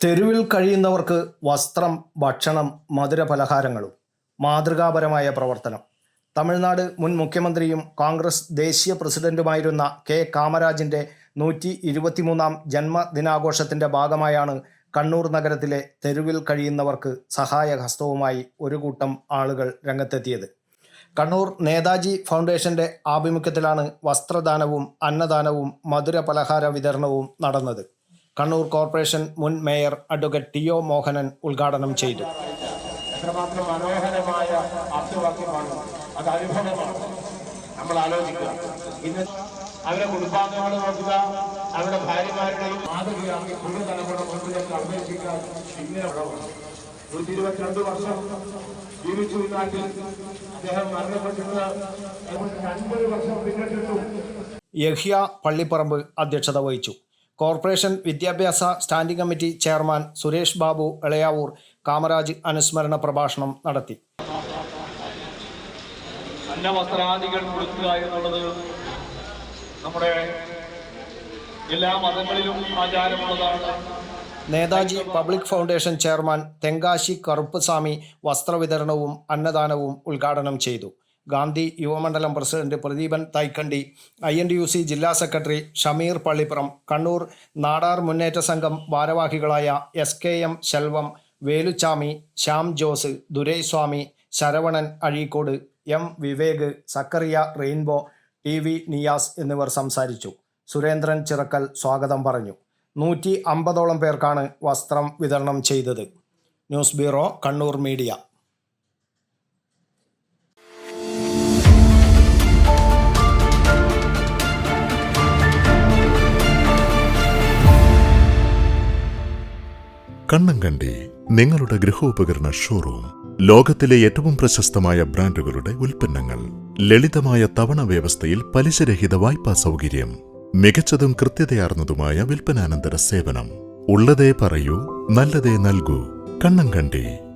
തെരുവിൽ കഴിയുന്നവർക്ക് വസ്ത്രം, ഭക്ഷണം, മധുരപലഹാരങ്ങളും. മാതൃകാപരമായ പ്രവർത്തനം. തമിഴ്നാട് മുൻ മുഖ്യമന്ത്രിയും കോൺഗ്രസ് ദേശീയ പ്രസിഡന്റുമായിരുന്ന കെ കാമരാജിൻ്റെ 123-ാം ജന്മദിനാഘോഷത്തിൻ്റെ ഭാഗമായാണ് കണ്ണൂർ നഗരത്തിലെ തെരുവിൽ കഴിയുന്നവർക്ക് സഹായഹസ്തവുമായി ഒരു കൂട്ടം ആളുകൾ രംഗത്തെത്തിയത്. കണ്ണൂർ നേതാജി ഫൗണ്ടേഷൻ്റെ ആഭിമുഖ്യത്തിലാണ് വസ്ത്രദാനവും അന്നദാനവും മധുരപലഹാര വിതരണവും നടന്നത്. കണ്ണൂർ കോർപ്പറേഷൻ മുൻ മേയർ അഡ്വക്കേറ്റ് ടി.ഒ. മോഹനൻ ഉദ്ഘാടനം ചെയ്തു. എത്രമാത്രം മനോഹരമായ ആപ്തവാക്യമാണ്, അത് അനുഭവമാണ്. നമ്മൾ ആലോചിക്കുക, ഇന്ന് അവരുടെ കുടുംബാംഗങ്ങൾ നോക്കുക, അവരുടെ ഭാര്യമാരുടെയും മാതൃകയാക്കി പുതുതലമുറ മുൻപിലേക്ക് അപേക്ഷിക്കാൻ ഇങ്ങനെ 122 വർഷം ജീവിച്ചു. ഈ നാട്ടിൽ അദ്ദേഹം മരണപ്പെട്ടിട്ട് 50 വർഷം പിന്നിട്ടിട്ടും. യഹ്യ പള്ളിപ്പറമ്പ് അധ്യക്ഷത വഹിച്ചു. കോർപ്പറേഷൻ വിദ്യാഭ്യാസ standing committee chairman Suresh Babu Elayavoor Kamaraj അനുസ്മരണ പ്രഭാഷണം നടത്തി. അന്നവസ്ത്രാദികൾ കൊടുക്കുക എന്നുള്ളത് നമ്മുടെ എല്ലാ മതങ്ങളിലും ആചാരമുള്ളതാണ്. Netaji public foundation chairman Tenkasi Karuppaswamy വസ്ത്രവിതരണവും അന്നദാനവും ഉദ്ഘാടനം ചെയ്തു. ഗാന്ധി യുവമണ്ഡലം പ്രസിഡന്റ് പ്രദീപൻ തൈക്കണ്ടി, INTUC ജില്ലാ സെക്രട്ടറി ഷമീർ പള്ളിപ്പുറം, കണ്ണൂർ നാടാർ മുന്നേറ്റ സംഘം ഭാരവാഹികളായ SKM Selvam, Veluchami, Shyam Jose, Duraiswamy, Saravanan Azhikode, M Vivek, Zakariya rainbow, TV Niyas എന്നിവർ സംസാരിച്ചു. സുരേന്ദ്രൻ ചിറക്കൽ സ്വാഗതം പറഞ്ഞു. 150ഓളം പേർക്കാണ് വസ്ത്രം വിതരണം ചെയ്തത്. News bureau, Kannur media. Kannankandi നിങ്ങളുടെ ഗൃഹോപകരണ ഷോറൂം. ലോകത്തിലെ ഏറ്റവും പ്രശസ്തമായ ബ്രാൻഡുകളുടെ ഉൽപ്പന്നങ്ങൾ, ലളിതമായ തവണ വ്യവസ്ഥയിൽ പലിശരഹിത വായ്പാ സൗകര്യം, മികച്ചതും കൃത്യതയാർന്നതുമായ വിൽപ്പനാനന്തര സേവനം. ഉള്ളതേ പറയൂ, നല്ലതേ നൽകൂ. കണ്ണങ്കണ്ടി.